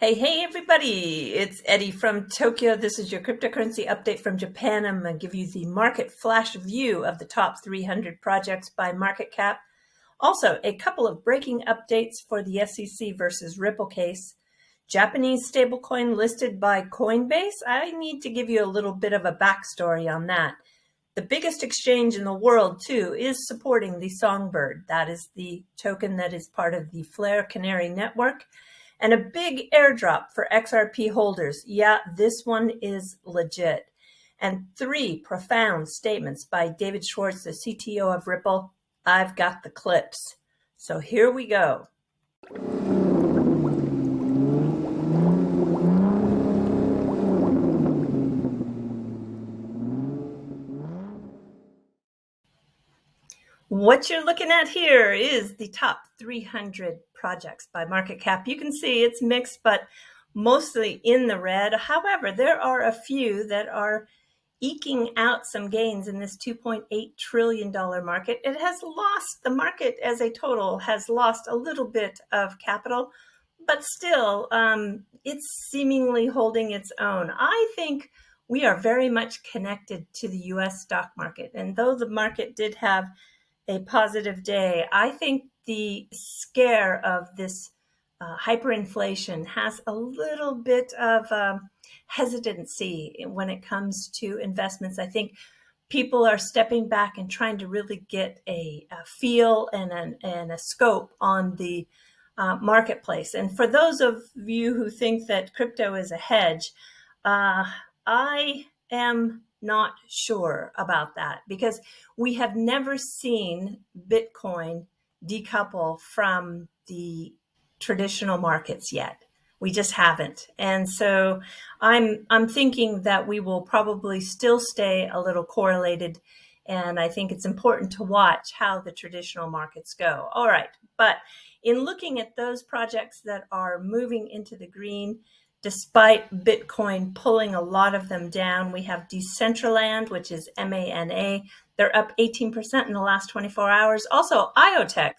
Hey, everybody. It's Eddie from Tokyo. This is your cryptocurrency update from Japan. I'm going to give you the market flash view of the top 300 projects by market cap. Also, a couple of breaking updates for the SEC versus Ripple case. Japanese stablecoin listed by Coinbase. I need to give you a little bit of a backstory on that. The biggest exchange in the world, too, is supporting the Songbird. That is the token that is part of the Flare Canary network. And a big airdrop for XRP holders. Yeah, this one is legit. And 3 profound statements by David Schwartz, the CTO of Ripple. I've got the clips. So here we go. What you're looking at here is the top 300 projects by market cap. You can see it's mixed, but mostly in the red. However, there are a few that are eking out some gains in this $2.8 trillion market. It has lost, the market as a total has lost a little bit of capital, but still it's seemingly holding its own. I think we are very much connected to the US stock market. And though the market did have a positive day, I think the scare of this hyperinflation has a little bit of hesitancy when it comes to investments. I think people are stepping back and trying to really get a feel and a scope on the marketplace. And for those of you who think that crypto is a hedge, I am not sure about that because we have never seen Bitcoin decouple from the traditional markets yet. We just haven't. And so I'm thinking that we will probably still stay a little correlated. And I think it's important to watch how the traditional markets go. All right. But in looking at those projects that are moving into the green, despite Bitcoin pulling a lot of them down, we have Decentraland, which is MANA. They're up 18% in the last 24 hours. Also, IoTeX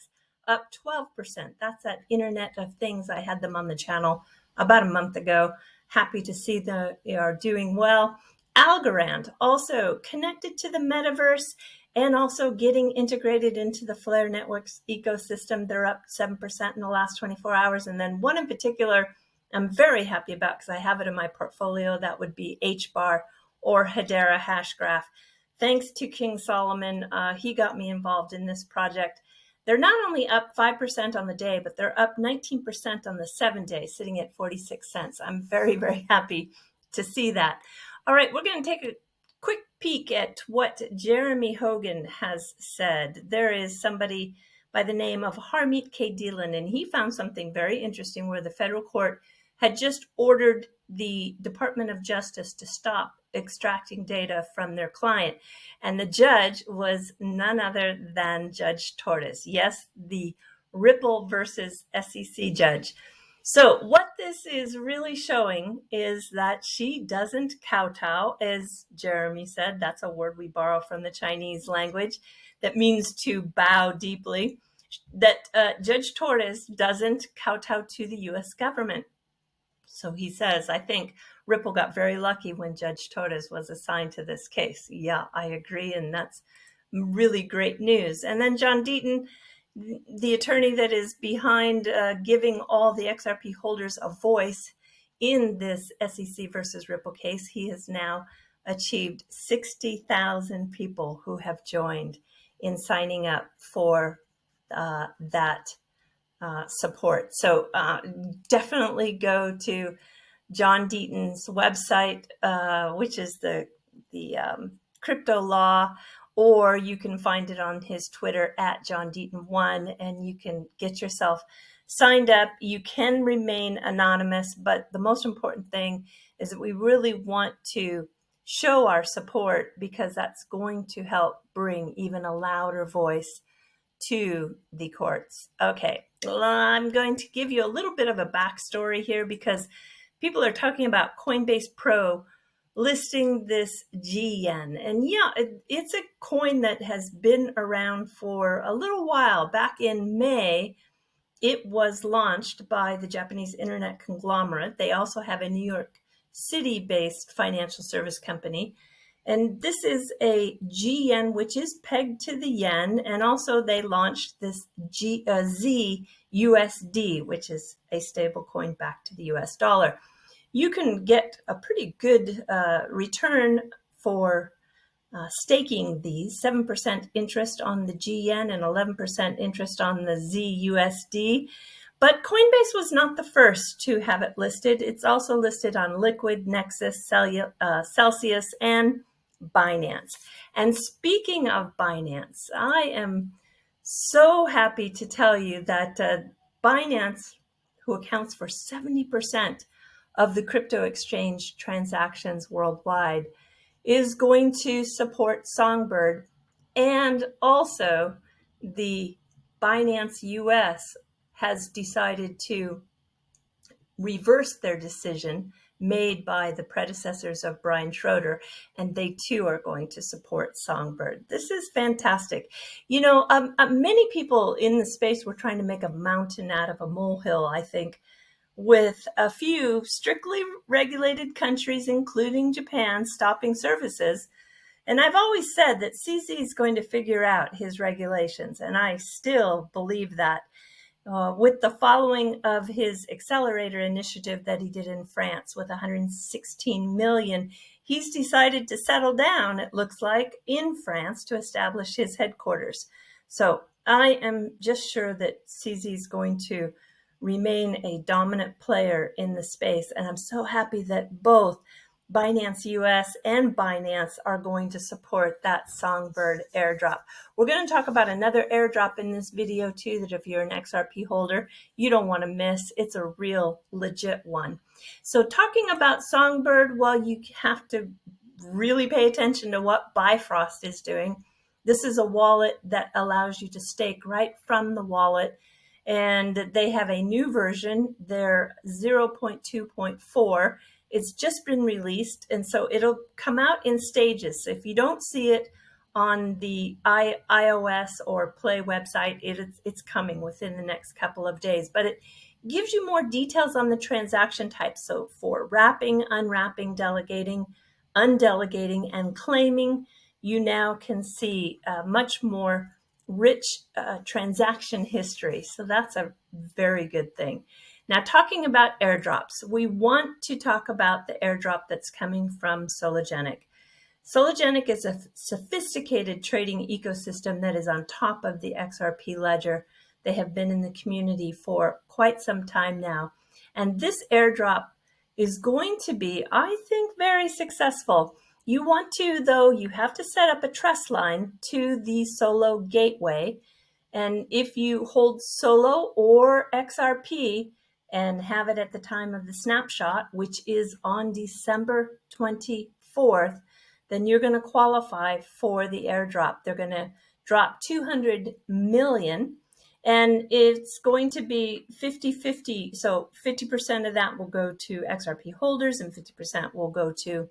up 12%. That's that Internet of Things. I had them on the channel about a month ago. Happy to see they are doing well. Algorand, also connected to the metaverse and also getting integrated into the Flare Networks ecosystem. They're up 7% in the last 24 hours. And then one in particular I'm very happy about because I have it in my portfolio. That would be HBAR or Hedera Hashgraph. Thanks to King Solomon, he got me involved in this project. They're not only up 5% on the day, but they're up 19% on the 7 days, sitting at 46 cents. I'm very, very happy to see that. All right, we're going to take a quick peek at what Jeremy Hogan has said. There is somebody by the name of Harmeet K. Dillon, and he found something very interesting where the federal court had just ordered the Department of Justice to stop extracting data from their client. And the judge was none other than Judge Torres. Yes, the Ripple versus SEC judge. So what this is really showing is that she doesn't kowtow, as Jeremy said. That's a word we borrow from the Chinese language that means to bow deeply. That Judge Torres doesn't kowtow to the U.S. government. So he says, I think Ripple got very lucky when Judge Torres was assigned to this case. Yeah, I agree. And that's really great news. And then John Deaton, the attorney that is behind giving all the XRP holders a voice in this SEC versus Ripple case, he has now achieved 60,000 people who have joined in signing up for that support. So definitely go to John Deaton's website, which is the Crypto Law, or you can find it on his Twitter at John Deaton1, and you can get yourself signed up. You can remain anonymous, but the most important thing is that we really want to show our support because that's going to help bring even a louder voice to the courts. Okay, well, I'm going to give you a little bit of a backstory here because people are talking about Coinbase Pro listing this G-Yen. And yeah, it's a coin that has been around for a little while. Back in May, it was launched by the Japanese internet conglomerate. They also have a New York City-based financial service company. And this is a GYen, which is pegged to the yen. And also they launched this ZUSD, which is a stable coin back to the US dollar. You can get a pretty good return for staking these, 7% interest on the GYen and 11% interest on the ZUSD. But Coinbase was not the first to have it listed. It's also listed on Liquid, Nexus, Celsius, and Binance. And speaking of Binance, I am so happy to tell you that Binance, who accounts for 70% of the crypto exchange transactions worldwide, is going to support Songbird, and also the Binance US has decided to reverse their decision made by the predecessors of Brian Schroeder, and they too are going to support Songbird. This is fantastic. You know, many people in the space were trying to make a mountain out of a molehill, I think, with a few strictly regulated countries, including Japan, stopping services. And I've always said that CZ is going to figure out his regulations, and I still believe that. With the following of his accelerator initiative that he did in France with 116 million, he's decided to settle down, it looks like, in France to establish his headquarters. So I am just sure that CZ is going to remain a dominant player in the space. And I'm so happy that both Binance US and Binance are going to support that Songbird airdrop. We're going to talk about another airdrop in this video too, that if you're an XRP holder, you don't want to miss. It's a real legit one. So talking about Songbird, well, you have to really pay attention to what Bifrost is doing. This is a wallet that allows you to stake right from the wallet. And they have a new version, their 0.2.4. It's just been released, and so it'll come out in stages. So if you don't see it on the iOS or Play website, it's coming within the next couple of days. But it gives you more details on the transaction types. So for wrapping, unwrapping, delegating, undelegating, and claiming, you now can see much more rich transaction history. So that's a very good thing. Now, talking about airdrops, we want to talk about the airdrop that's coming from Sologenic. Sologenic is a sophisticated trading ecosystem that is on top of the XRP Ledger. They have been in the community for quite some time now. And this airdrop is going to be, I think, very successful. You want to, though, you have to set up a trust line to the Solo gateway. And if you hold Solo or XRP, and have it at the time of the snapshot, which is on December 24th, then you're going to qualify for the airdrop. They're going to drop 200 million, and it's going to be 50-50. So 50% of that will go to XRP holders and 50% will go to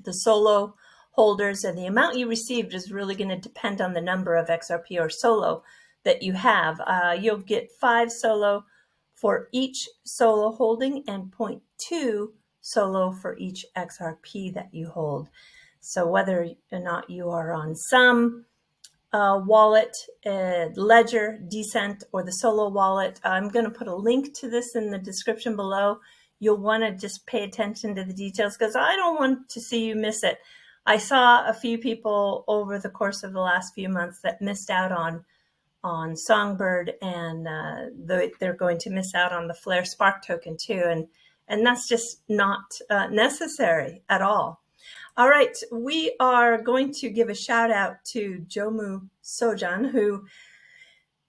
the Solo holders. And the amount you received is really going to depend on the number of XRP or Solo that you have. You'll get 5 Solo for each Solo holding and 0.2 Solo for each XRP that you hold. So whether or not you are on some wallet, Ledger, Decent, or the Solo wallet, I'm going to put a link to this in the description below. You'll want to just pay attention to the details because I don't want to see you miss it. I saw a few people over the course of the last few months that missed out on Songbird, and they're going to miss out on the Flare Spark token too, and that's just not necessary at all. All right, we are going to give a shout out to Jomu Sojan, who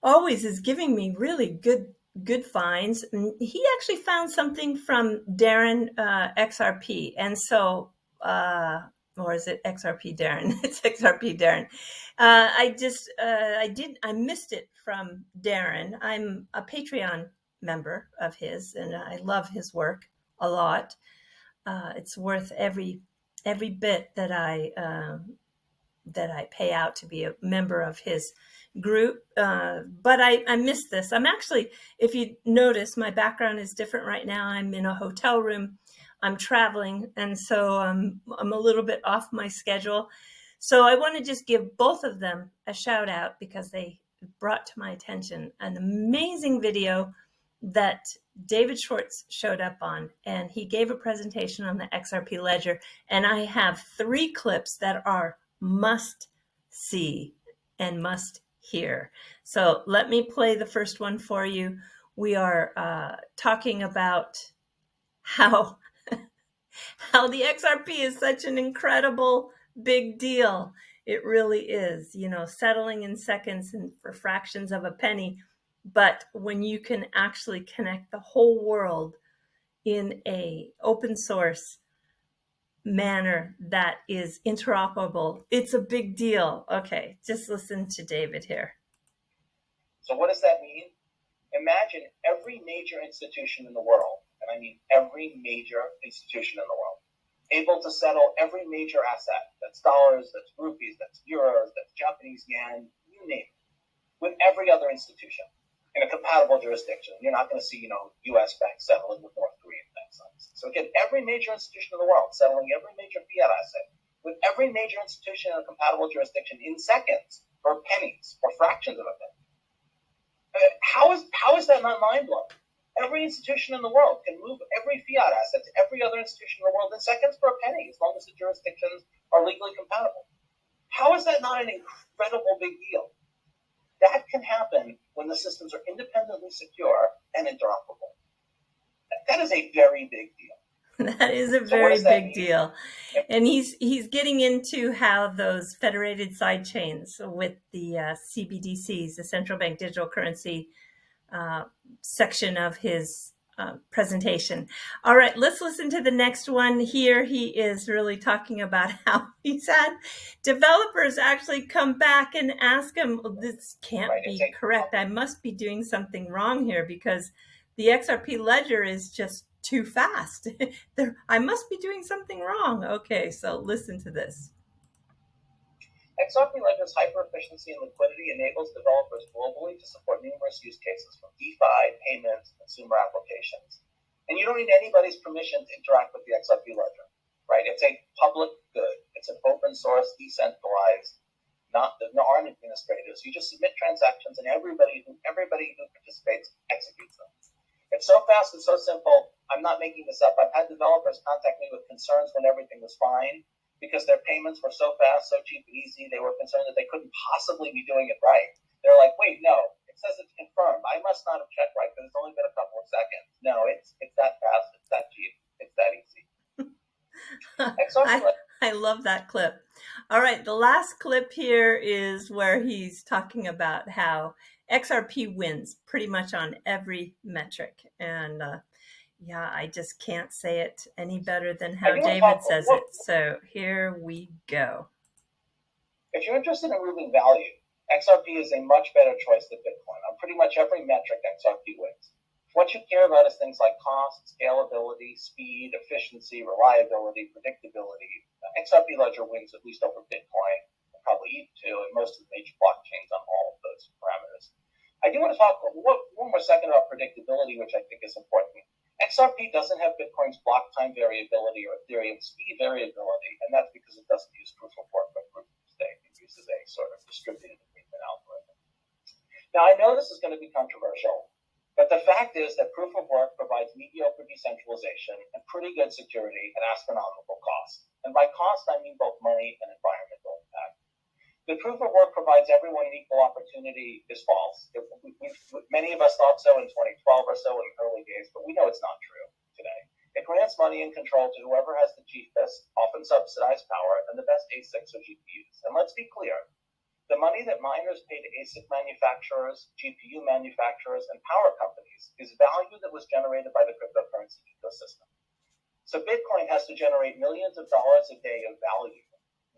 always is giving me really good finds. And he actually found something from Darren XRP, and so or is it XRP Darren? It's XRP Darren. I missed it from Darren. I'm a Patreon member of his, and I love his work a lot. It's worth every bit that I pay out to be a member of his group. But I missed this. I'm actually, if you notice, my background is different right now. I'm in a hotel room. I'm traveling, and so I'm a little bit off my schedule. So I want to just give both of them a shout out because they brought to my attention an amazing video that David Schwartz showed up on, and he gave a presentation on the XRP Ledger. And I have 3 clips that are must see and must hear. So let me play the first one for you. We are talking about how the XRP is such an incredible big deal. It really is, settling in seconds and for fractions of a penny. But when you can actually connect the whole world in a open source manner that is interoperable, it's a big deal. Okay, just listen to David here. So what does that mean? Imagine every major institution in the world, and I mean every major institution in the world, able to settle every major asset. That's dollars, that's rupees, that's euros, that's Japanese yen, you name it, with every other institution in a compatible jurisdiction. You're not going to see, U.S. banks settling with North Korean banks. So again, every major institution in the world settling every major fiat asset with every major institution in a compatible jurisdiction in seconds, or pennies, or fractions of a penny. How is that not mind-blowing? Every institution in the world can move every fiat asset to every other institution in the world in seconds for a penny, as long as the jurisdictions are legally compatible. How is that not an incredible big deal? That can happen when the systems are independently secure and interoperable. That is a very big deal. That is a very big deal. And he's getting into how those federated side chains with the CBDCs, the central bank digital currency section of his presentation. All right, let's listen to the next one. Here he is really talking about how he's had developers actually come back and ask him, this can't be correct. I must be doing something wrong here because the XRP Ledger is just too fast. I must be doing something wrong. Okay, so listen to this. XRP Ledger's hyper-efficiency and liquidity enables developers globally to support numerous use cases from DeFi, payments, consumer applications. And you don't need anybody's permission to interact with the XRP Ledger, right? It's a public good. It's an open source, decentralized, there aren't administrators. You just submit transactions and everybody who participates executes them. It's so fast and so simple. I'm not making this up. I've had developers contact me with concerns when everything was fine because their payments were so fast, so cheap and easy. They were concerned that they couldn't possibly be doing it right. They're like, wait, no, it says it's confirmed. I must not have checked right because it's only been a couple of seconds. No, it's that fast. It's that cheap. It's that easy. I love that clip. All right, the last clip here is where he's talking about how XRP wins pretty much on every metric. And I just can't say it any better than how David says it. So here we go. If you're interested in moving value, XRP is a much better choice than Bitcoin. On pretty much every metric, XRP wins. What you care about is things like cost, scalability, speed, efficiency, reliability, predictability. XRP Ledger wins at least over Bitcoin, probably E2, and most of the major blockchains on all of those parameters. I do want to talk one more second about predictability, which I think is important. XRP doesn't have Bitcoin's block time variability or Ethereum speed variability, and that's because it doesn't use proof of work but proof of stake. It uses a sort of distributed agreement algorithm. Now, I know this is going to be controversial, but the fact is that proof of work provides mediocre decentralization and pretty good security at astronomical cost. And by cost, I mean both money and environmental impact. The proof of work provides everyone an equal opportunity is false. Many of us thought so in 2012 or so in the early days, but we know it's not true today. It grants money and control to whoever has the cheapest, often subsidized power, and the best ASICs or GPUs. And let's be clear, the money that miners pay to ASIC manufacturers, GPU manufacturers, and power companies is value that was generated by the cryptocurrency ecosystem. So Bitcoin has to generate millions of dollars a day of value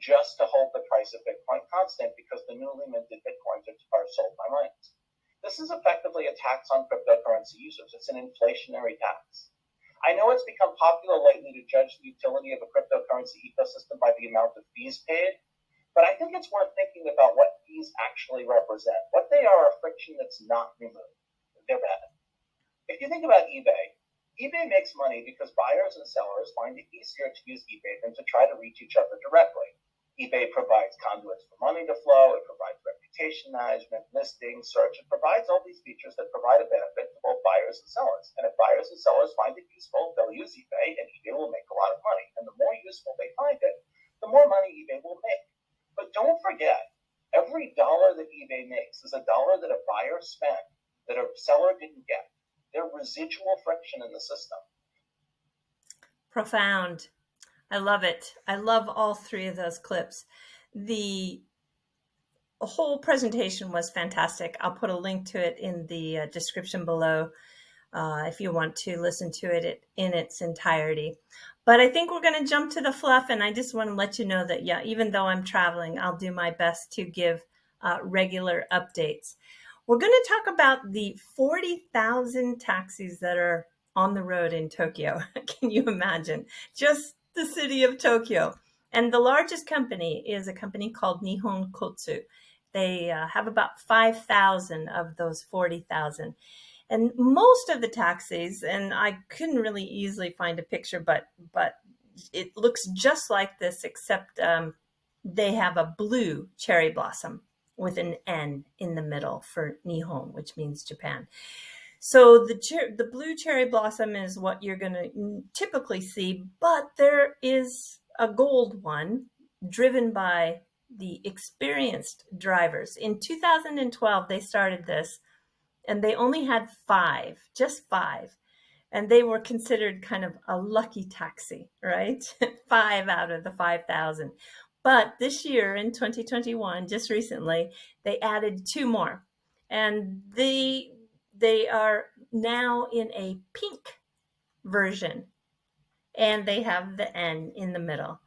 just to hold the price of Bitcoin constant because the newly minted Bitcoins are sold by miners. This is effectively a tax on cryptocurrency users. It's an inflationary tax. I know it's become popular lately to judge the utility of a cryptocurrency ecosystem by the amount of fees paid, but I think it's worth thinking about what fees actually represent? What they are friction that's not removed. They're bad. If you think about eBay, eBay makes money because buyers and sellers find it easier to use eBay than to try to reach each other directly. eBay provides conduits for money to flow, it provides reputation management, listing, search, it provides all these features that provide a benefit to both buyers and sellers. And if buyers and sellers find it useful, they'll use eBay, and eBay will make a lot of money. And the more useful they find it, the more money eBay will make. But don't forget, every dollar that eBay makes is a dollar that a buyer spent that a seller didn't get. There's residual friction in the system. Profound. I love it. I love all three of those clips. The whole presentation was fantastic. I'll put a link to it in the description below if you want to listen to it in its entirety. But I think we're going to jump to the fluff, and I just want to let you know that, yeah, even though I'm traveling, I'll do my best to give regular updates. We're going to talk about the 40,000 taxis that are on the road in Tokyo. Can you imagine? Just the city of Tokyo. And the largest company is a company called Nihon Kotsu. They have about 5,000 of those 40,000. And most of the taxis, and I couldn't really easily find a picture, but it looks just like this, except they have a blue cherry blossom with an N in the middle for Nihon, which means Japan. So the blue cherry blossom is what you're going to typically see, but there is a gold one driven by the experienced drivers. In 2012, they started this, and they only had just five. And they were considered kind of a lucky taxi, right? 5 out of the 5,000. But this year in 2021, just recently, they added 2 more. And they are now in a pink version. And they have the N in the middle.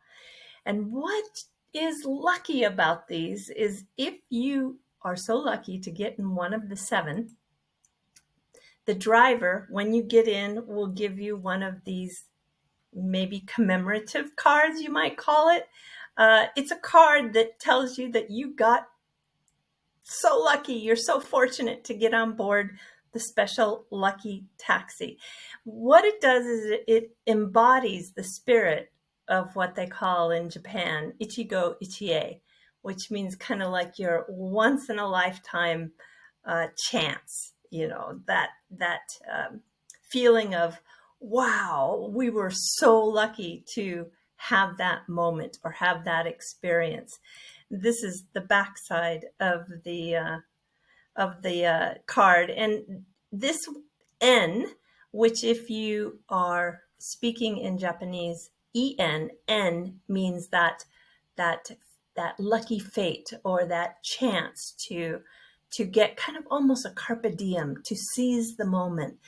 And what is lucky about these is if you are so lucky to get in one of the 7, the driver, when you get in, will give you one of these maybe commemorative cards, you might call it. It's a card that tells you that you got so lucky, you're so fortunate to get on board the special lucky taxi. What it does is it embodies the spirit of what they call in Japan, ichigo ichie, which means kind of like your once in a lifetime chance, that feeling of, wow, we were so lucky to have that moment or have that experience. This is the backside of the card, and this N, which if you are speaking in Japanese, N means that lucky fate or that chance to get kind of almost a carpe diem, to seize the moment.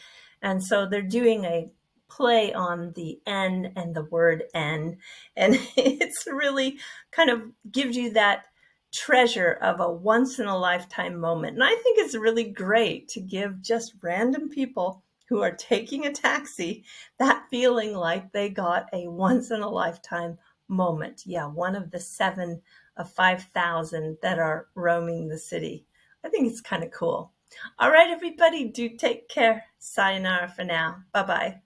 And so they're doing a play on the N and the word N. And it's really kind of gives you that treasure of a once in a lifetime moment. And I think it's really great to give just random people who are taking a taxi that feeling like they got a once in a lifetime moment. Yeah, one of the 7 of 5,000 that are roaming the city. I think it's kind of cool. All right, everybody, do take care. Sayonara for now. Bye-bye.